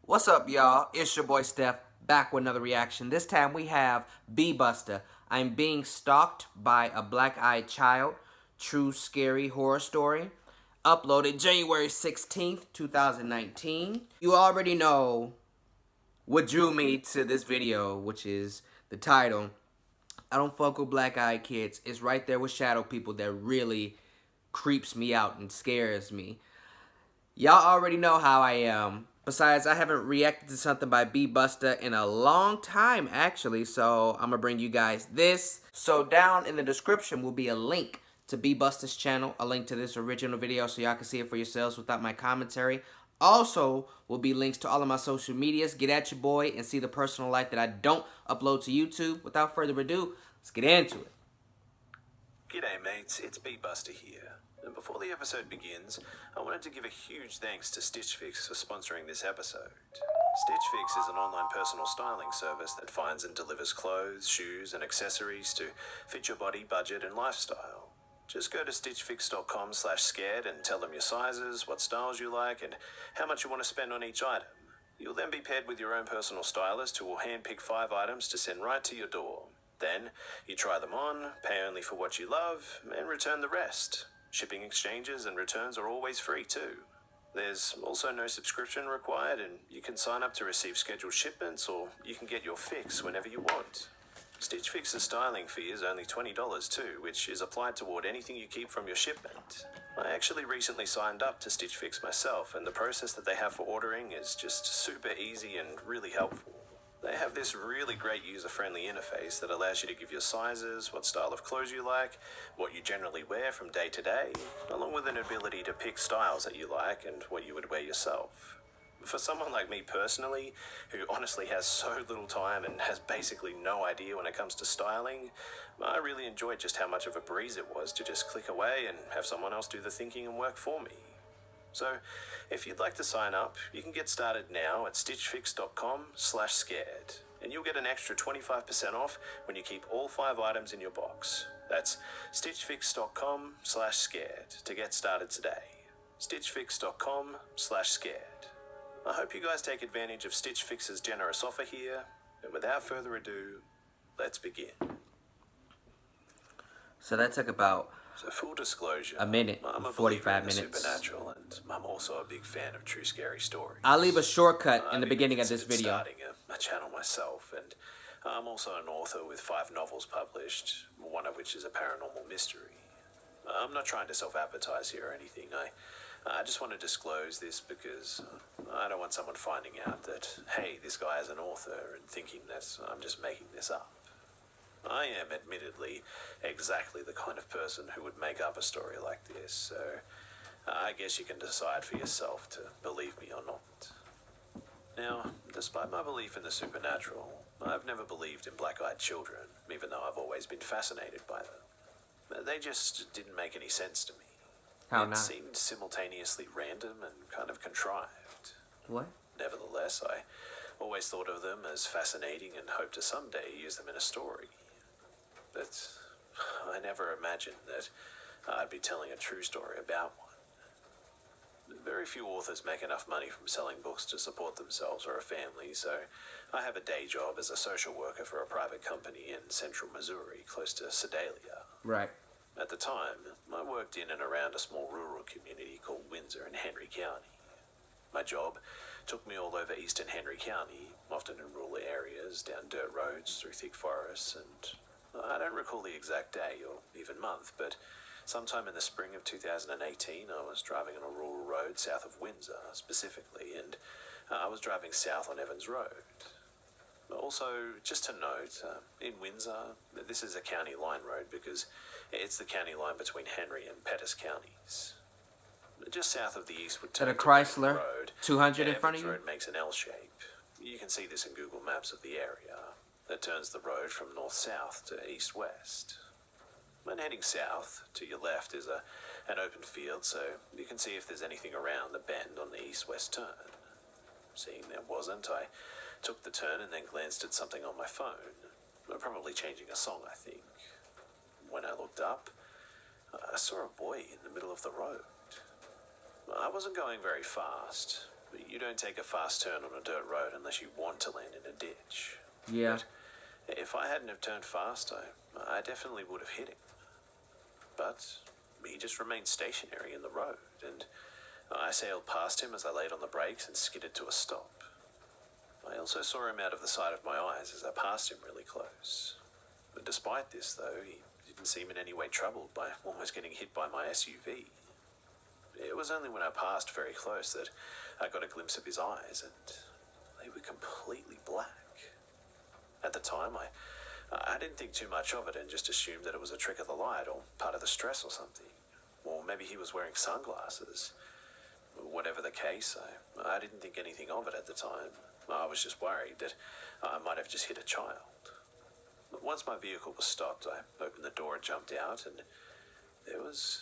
What's up, y'all? It's your boy Steph, back with another reaction. This time we have Bee Buster. I'm being stalked by a black-eyed child. True scary horror story. Uploaded January 16th, 2019. You already know what drew me to this video, which is the title. I don't fuck with black-eyed kids. It's right there with shadow people that really creeps me out and scares me. Y'all already know how I am. Besides, I haven't reacted to something by Bee Buster in a long time, actually, so I'm gonna bring you guys this. So down in the description will be a link to Bee Buster's channel, a link to this original video so y'all can see it for yourselves without my commentary. Also, will be links to all of my social medias. Get at your boy and see the personal life that I don't upload to YouTube. Without further ado, let's get into it. G'day mates, it's Bee Buster here. And before the episode begins, I wanted to give a huge thanks to Smfh for sponsoring this episode. Smfh is an online personal styling service that finds and delivers clothes, shoes and accessories to fit your body, budget and lifestyle. Just go to stitchfix.com/scared and tell them your sizes, what styles you like and how much you want to spend on each item. You'll then be paired with your own personal stylist who will handpick 5 items to send right to your door. Then, you try them on, pay only for what you love, and return the rest. Shipping exchanges and returns are always free too. There's also no subscription required and you can sign up to receive scheduled shipments or you can get your fix whenever you want. Stitch Fix's styling fee is only $20 too, which is applied toward anything you keep from your shipment. I actually recently signed up to Stitch Fix myself and the process that they have for ordering is just super easy and really helpful. They have this really great user-friendly interface that allows you to give your sizes, what style of clothes you like, what you generally wear from day to day, along with an ability to pick styles that you like and what you would wear yourself. For someone like me personally, who honestly has so little time and has basically no idea when it comes to styling, I really enjoyed just how much of a breeze it was to just click away and have someone else do the thinking and work for me. So, if you'd like to sign up, you can get started now at stitchfix.com/scared, and you'll get an extra 25% off when you keep all 5 items in your box. That's stitchfix.com/scared to get started today. stitchfix.com/scared. I hope you guys take advantage of Stitch Fix's generous offer here, and without further ado, let's begin. So that took about So full disclosure, a minute, I'm a 45 believer in the minutes. supernatural, and I'm also a big fan of true scary stories. I'll leave a shortcut in the I've beginning even of this considered video. starting a channel myself, and I'm also an author with 5 novels published, one of which is a paranormal mystery. I'm not trying to self-advertise here or anything. I just want to disclose this because I don't want someone finding out that, hey, this guy is an author and thinking that I'm just making this up. I am, admittedly, exactly the kind of person who would make up a story like this, so I guess you can decide for yourself to believe me or not. Now, despite my belief in the supernatural, I've never believed in black-eyed children, even though I've always been fascinated by them. They just didn't make any sense to me. How It not? seemed simultaneously random and kind of contrived. What? Nevertheless, I always thought of them as fascinating and hoped to someday use them in a story. But I never imagined that I'd be telling a true story about one. Very few authors make enough money from selling books to support themselves or a family, so I have a day job as a social worker for a private company in central Missouri, close to Sedalia. Right. At the time, I worked in and around a small rural community called Windsor in Henry County. My job took me all over eastern Henry County, often in rural areas, down dirt roads, through thick forests, and I don't recall the exact day or even month, but sometime in the spring of 2018, I was driving on a rural road south of Windsor, specifically, and I was driving south on Evans Road. Also, just to note, in Windsor, this is a county line road because it's the county line between Henry and Pettis counties. Just south of the Eastwood Got a turn to Chrysler Road, 200 in front of Evans you? Road makes an L shape. You can see this in Google Maps of the area. That turns the road from north-south to east-west. When heading south, to your left is an open field, so you can see if there's anything around the bend on the east-west turn. Seeing there wasn't, I took the turn and then glanced at something on my phone. Probably changing a song, I think. When I looked up, I saw a boy in the middle of the road. I wasn't going very fast. You don't take a fast turn on a dirt road unless you want to land in a ditch. Yeah. But if I hadn't have turned fast, I definitely would have hit him. But he just remained stationary in the road, and I sailed past him as I laid on the brakes and skidded to a stop. I also saw him out of the side of my eyes as I passed him really close. But despite this, though, he didn't seem in any way troubled by almost getting hit by my SUV. It was only when I passed very close that I got a glimpse of his eyes, and they were completely black. At the time, I didn't think too much of it and just assumed that it was a trick of the light or part of the stress or something. Or maybe he was wearing sunglasses. Whatever the case, I didn't think anything of it at the time. I was just worried that I might have just hit a child. But once my vehicle was stopped, I opened the door and jumped out, and there was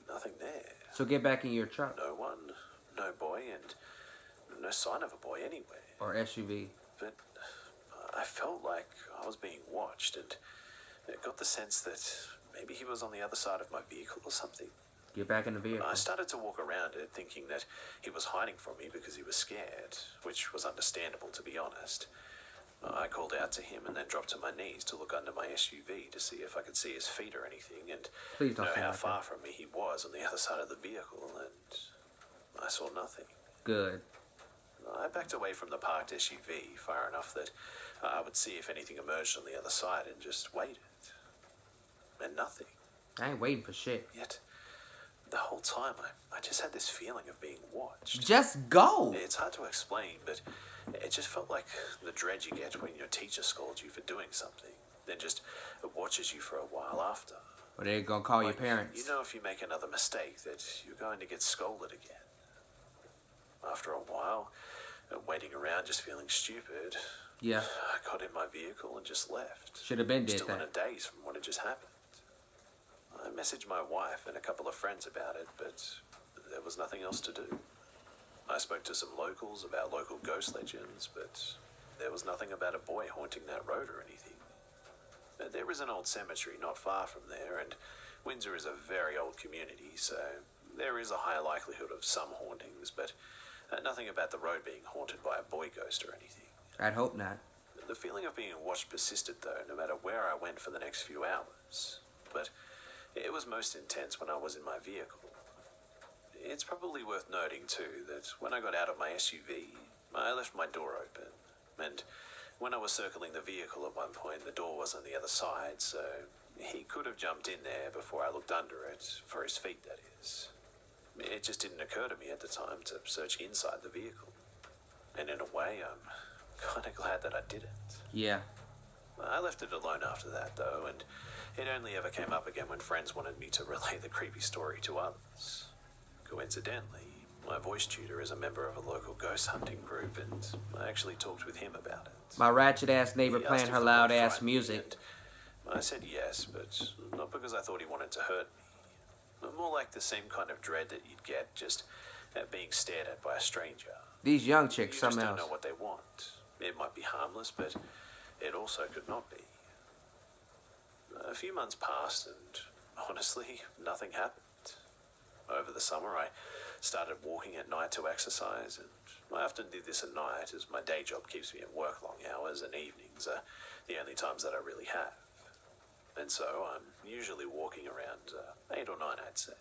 nothing there. So get back in your truck. No one, no boy, and no sign of a boy anywhere. Or SUV. But I felt like I was being watched, and I got the sense that maybe he was on the other side of my vehicle or something. Get back in the vehicle. I started to walk around it thinking that he was hiding from me because he was scared, which was understandable, to be honest. I called out to him and then dropped to my knees to look under my SUV to see if I could see his feet or anything, and Please don't know say how like far that. from me he was on the other side of the vehicle, and I saw nothing. Good. I backed away from the parked SUV far enough that I would see if anything emerged on the other side and just waited. And nothing. I ain't waiting for shit. Yet, the whole time, I just had this feeling of being watched. Just go. It's hard to explain, but it just felt like the dread you get when your teacher scolds you for doing something, then just watches you for a while after. Or they're gonna call your Like, parents. you know if you make another mistake that you're going to get scolded again. After a while, waiting around just feeling stupid, Yeah. I got in my vehicle and just left. Should have been did Still in a that. daze from what had just happened. I messaged my wife and a couple of friends about it, but there was nothing else to do. I spoke to some locals about local ghost legends, but there was nothing about a boy haunting that road or anything. There is an old cemetery not far from there, and Windsor is a very old community, so there is a high likelihood of some hauntings, but nothing about the road being haunted by a boy ghost or anything. I'd hope not. The feeling of being watched persisted, though, no matter where I went for the next few hours. But it was most intense when I was in my vehicle. It's probably worth noting, too, that when I got out of my SUV, I left my door open. And when I was circling the vehicle at one point, the door was on the other side, so he could have jumped in there before I looked under it, for his feet, that is. It just didn't occur to me at the time to search inside the vehicle. And in a way, I'm kind of glad that I didn't. Yeah. I left it alone after that, though, and it only ever came up again when friends wanted me to relay the creepy story to others. Coincidentally, my voice tutor is a member of a local ghost hunting group, and I actually talked with him about it. My ratchet ass neighbor He asked playing if her it loud would ass frighten me, music. and I said yes, but not because I thought he wanted to hurt me. More like the same kind of dread that you'd get just at being stared at by a stranger. These young You chicks, just something don't else. know what they want. It might be harmless, but it also could not be. A few months passed, and honestly, nothing happened. Over the summer, I started walking at night to exercise, and I often did this at night as my day job keeps me at work long hours, and evenings are the only times that I really have. And so I'm usually walking around 8 or 9, I'd say.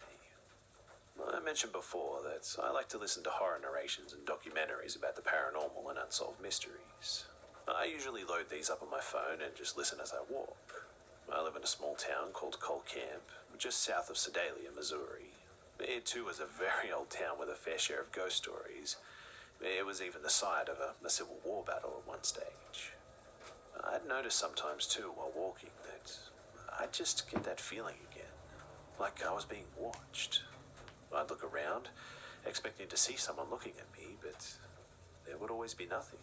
I mentioned before that I like to listen to horror narrations and documentaries about the paranormal and unsolved mysteries. I usually load these up on my phone and just listen as I walk. I live in a small town called Coal Camp, just south of Sedalia, Missouri. It too is a very old town with a fair share of ghost stories. It was even the site of a Civil War battle at one stage. I'd noticed sometimes too while walking that I'd just get that feeling again, like I was being watched. I'd look around, expecting to see someone looking at me, but there would always be nothing.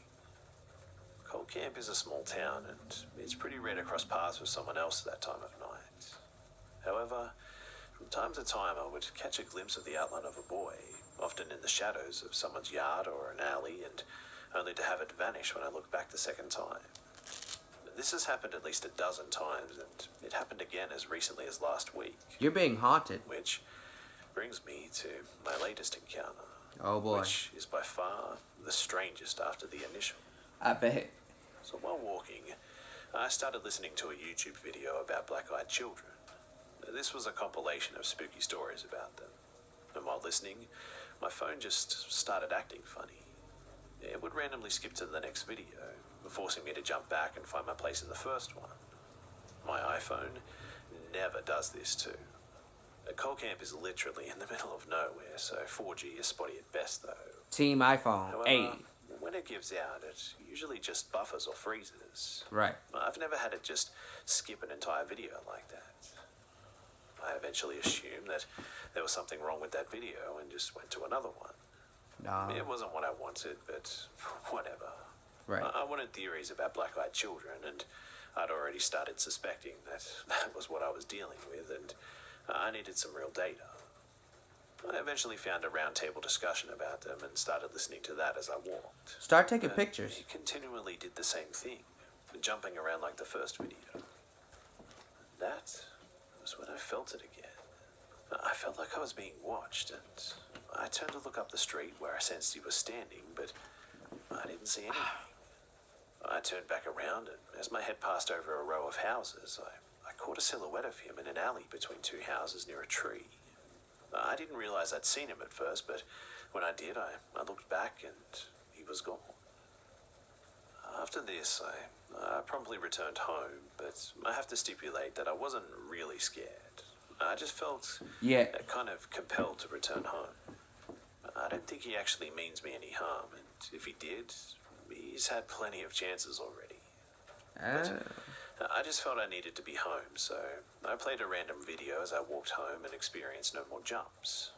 Coal Camp is a small town, and it's pretty rare to cross paths with someone else at that time of night. However, from time to time I would catch a glimpse of the outline of a boy, often in the shadows of someone's yard or an alley, and only to have it vanish when I looked back the second time. This has happened at least a dozen times, and it happened again as recently as last week. You're being haunted. Which brings me to my latest encounter. Oh boy. which is by far the strangest after the initial. I bet. So while walking, I started listening to a YouTube video about black-eyed children. This was a compilation of spooky stories about them. And while listening, my phone just started acting funny. It would randomly skip to the next video, forcing me to jump back and find my place in the first one. My iPhone never does this too. Coal Camp is literally in the middle of nowhere, so 4G is spotty at best though. Team iPhone. However, Hey. when it gives out, it usually just buffers or freezes. Right. I've never had it just skip an entire video like that. I eventually assumed that there was something wrong with that video and just went to another one. Nah. It wasn't what I wanted, but whatever. Right. I wanted theories about black-eyed children, and I'd already started suspecting that that was what I was dealing with, and I needed some real data. I eventually found a roundtable discussion about them and started listening to that as I walked. Start taking pictures. It continually did the same thing, jumping around like the first video. That was when I felt it again. I felt like I was being watched, and I turned to look up the street where I sensed he was standing, but I didn't see anything. I turned back around, and as my head passed over a row of houses, I caught a silhouette of him in an alley between two houses near a tree. I didn't realize I'd seen him at first, but when I did, I looked back and he was gone. After this, I promptly returned home, but I have to stipulate that I wasn't really scared. I just felt kind of compelled to return home. I don't think he actually means me any harm, and if he did, he's had plenty of chances already. But I just felt I needed to be home, so I played a random video as I walked home and experienced no more jumps.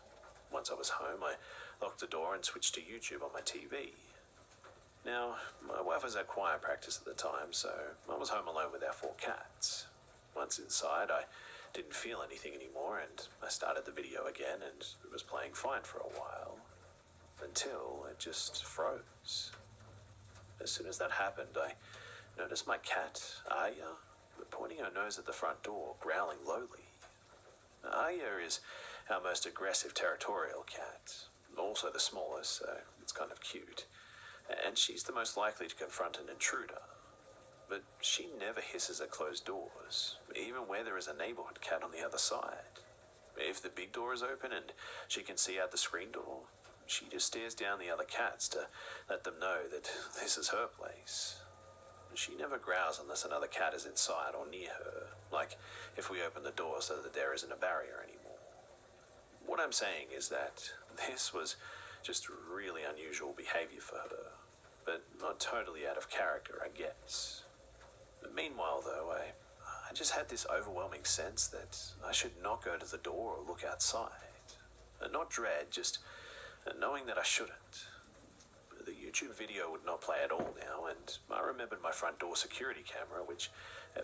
Once I was home, I locked the door and switched to YouTube on my TV. Now, my wife was at choir practice at the time, so I was home alone with our 4 cats. Once inside, I didn't feel anything anymore, and I started the video again, and it was playing fine for a while, until it just froze. As soon as that happened, I noticed my cat, Aya, pointing her nose at the front door, growling lowly. Aya is our most aggressive territorial cat, also the smallest, so it's kind of cute. And she's the most likely to confront an intruder. But she never hisses at closed doors, even where there is a neighborhood cat on the other side. If the big door is open and she can see out the screen door, she just stares down the other cats to let them know that this is her place. She never growls unless another cat is inside or near her, like if we open the door so that there isn't a barrier anymore. What I'm saying is that this was just really unusual behavior for her, but not totally out of character, I guess. Meanwhile, though, I just had this overwhelming sense that I should not go to the door or look outside. Not dread, just knowing that I shouldn't. The YouTube video would not play at all now, and I remembered my front door security camera, which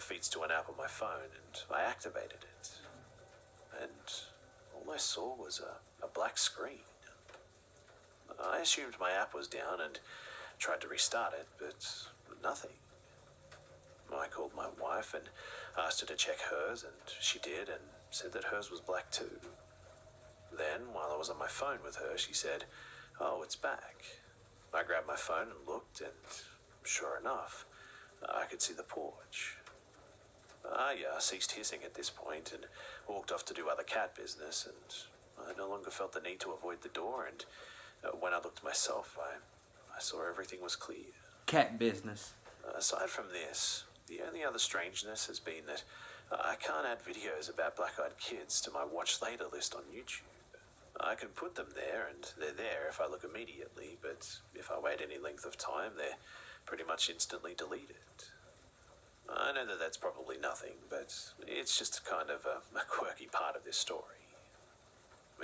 feeds to an app on my phone, and I activated it. And all I saw was a black screen. I assumed my app was down and tried to restart it, but nothing. I called my wife and asked her to check hers, and she did, and said that hers was black too. Then, while I was on my phone with her, she said, "Oh, it's back." I grabbed my phone and looked, and sure enough, I could see the porch. Aya ceased hissing at this point and walked off to do other cat business, and I no longer felt the need to avoid the door, and when I looked myself, I saw everything was clear. Cat business. Aside from this, the only other strangeness has been that I can't add videos about black-eyed kids to my watch later list on YouTube. I can put them there, and they're there if I look immediately, but if I wait any length of time, they're pretty much instantly deleted. I know that that's probably nothing, but it's just kind of a quirky part of this story.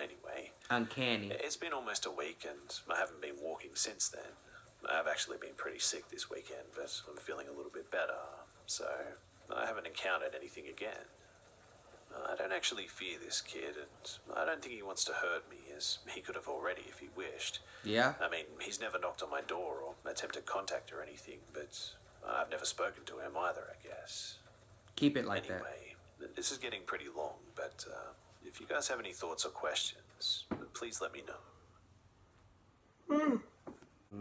Anyway, Uncanny. it's been almost a week, and I haven't been walking since then. I've actually been pretty sick this weekend, but I'm feeling a little bit better, so I haven't encountered anything again. I don't actually fear this kid, and I don't think he wants to hurt me, as he could have already if he wished. Yeah? I mean, he's never knocked on my door or attempted contact or anything, but I've never spoken to him either, I guess. Keep it like that. Anyway, this is getting pretty long, but if you guys have any thoughts or questions, please let me know.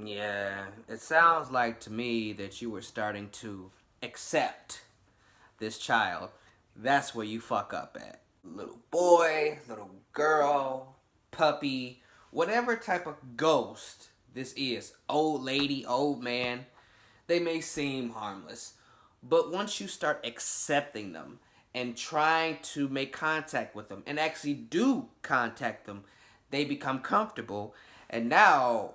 Yeah, it sounds like to me that you were starting to accept this child. That's where you fuck up at. Little boy, little girl, puppy, whatever type of ghost this is, old lady, old man, they may seem harmless. But once you start accepting them and trying to make contact with them and actually do contact them, they become comfortable. And now,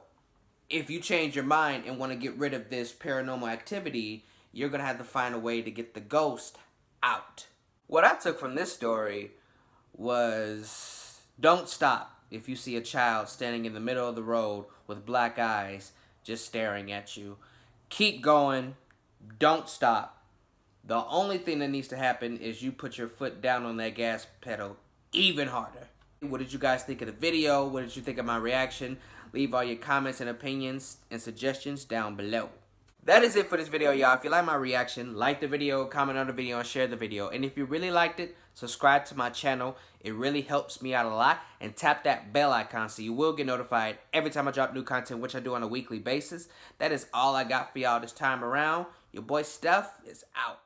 if you change your mind and want to get rid of this paranormal activity, you're going to have to find a way to get the ghost out. What I took from this story was don't stop if you see a child standing in the middle of the road with black eyes just staring at you. Keep going. Don't stop. The only thing that needs to happen is you put your foot down on that gas pedal even harder. What did you guys think of the video? What did you think of my reaction? Leave all your comments and opinions and suggestions down below. That is it for this video, y'all. If you like my reaction, like the video, comment on the video, and share the video. And if you really liked it, subscribe to my channel. It really helps me out a lot. And tap that bell icon so you will get notified every time I drop new content, which I do on a weekly basis. That is all I got for y'all this time around. Your boy Steph is out.